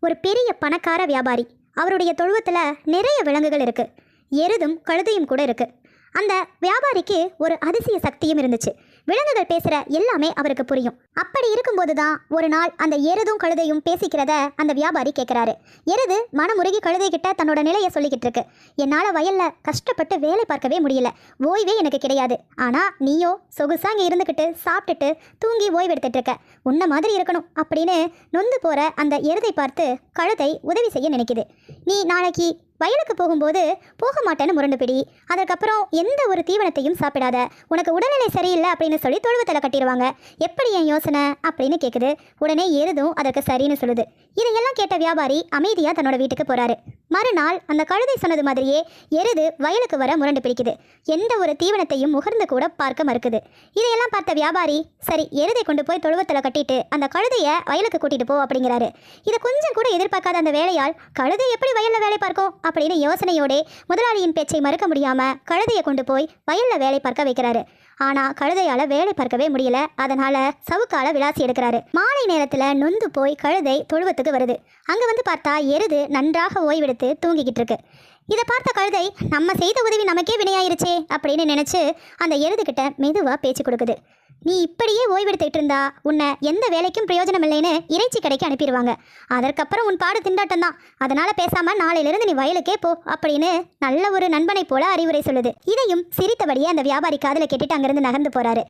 ஒரு பெரிய பணக்கார வியாபாரி. அவருடைய தொழுவத்துல நிறைய விலங்குகள் இருக்கு. எருதும் கழுதையும் கூட இருக்கு. அந்த வியாபாரிக்கு ஒரு அதிசய சக்தியும் இருந்துச்சு. விலங்குகள் பேசுற எல்லாமே அவருக்கு புரியும். அப்படி இருக்கும்போது தான் ஒரு நாள் அந்த எருதும் கழுதையும் பேசிக்கிறத அந்த வியாபாரி கேட்கிறாரு. எருது மனமுருகி கழுதை கிட்ட தன்னோட நிலையை சொல்லிக்கிட்டு இருக்கு. என்னால வயல்ல கஷ்டப்பட்டு வேலை பார்க்கவே முடியல, ஓய்வே எனக்கு கிடையாது. ஆனா நீயோ சொகுசா இங்க இருந்துக்கிட்டு சாப்பிட்டுட்டு தூங்கி ஓய்வு எடுத்துட்டு இருக்க. உன்ன மாதிரி இருக்கணும் அப்படின்னு நொந்து போற அந்த எருதை பார்த்து கழுதை உதவி செய்ய நினைக்குது. நீ நாளைக்கு வயலுக்கு போகும்போது போக மாட்டேன்னு முரண்டு பிடி. அதுக்கப்புறம் எந்த ஒரு தீவனத்தையும் சாப்பிடாத. உனக்கு உடல்நிலை சரியில்லை அப்படின்னு சொல்லி தொழுவத்தில் கட்டிடுவாங்க. எப்படி என் யோசனை அப்படின்னு கேட்குது. உடனே எருதும் அதற்கு சரின்னு சொல்லுது. இதையெல்லாம் கேட்ட வியாபாரி அமைதியாக தன்னோட வீட்டுக்கு போறாரு. மறுநாள் அந்த கழுதை சொன்னது மாதிரியே எருது வயலுக்கு வர முரண்டு பிடிக்குது. எந்த ஒரு தீவனத்தையும் முகர்ந்து கூட பார்க்க மறுக்குது. இதையெல்லாம் பார்த்த வியாபாரி, சரி எருதை கொண்டு போய் தொழுவத்தில் கட்டிட்டு அந்த கழுதையை வயலுக்கு கூட்டிட்டு போ அப்படிங்கிறாரு. இதை கொஞ்சம் கூட எதிர்பார்க்காத அந்த வேலையால் கழுதை எப்படி வயல்ல வேலை பார்க்கும் அப்படின்னு யோசனையோட முதலாளியின் பேச்சை மறுக்க முடியாம கழுதையை கொண்டு போய் வயல்ல வேலை பார்க்க வைக்கிறாரு. ஆனா கழுதையால வேலை பார்க்கவே முடியல. அதனால சவுக்கால விளாசி எடுக்கிறாரு. மாலை நேரத்துல நொந்து போய் கழுதை தொழுவத்துக்கு வருது. அங்க வந்து பார்த்தா எருது நன்றாக ஓய்வெடுத்து தூங்கிக்கிட்டு இருக்கு. இதை பார்த்த கழுதை, நம்ம செய்த உதவி நமக்கே வினையாயிருச்சே அப்படின்னு நினைச்சு அந்த எருது கிட்ட மெதுவா பேச்சு கொடுக்குது. நீ இப்படியே ஓய்வெடுத்துட்டு இருந்தா உன்னை எந்த வேலைக்கும் பிரயோஜனம் இல்லைன்னு இறைச்சி கடைக்கு அனுப்பிடுவாங்க. அதற்கப்புறம் உன் பாடு திண்டாட்டம் தான். அதனால பேசாம நாளையிலிருந்து நீ வயலுக்கே போ அப்படின்னு நல்ல ஒரு நண்பனை போல அறிவுரை சொல்லுது. இதையும் சிரித்தபடியே அந்த வியாபாரி காதுல கேட்டுட்டு அங்கிருந்து நகர்ந்து போறாரு.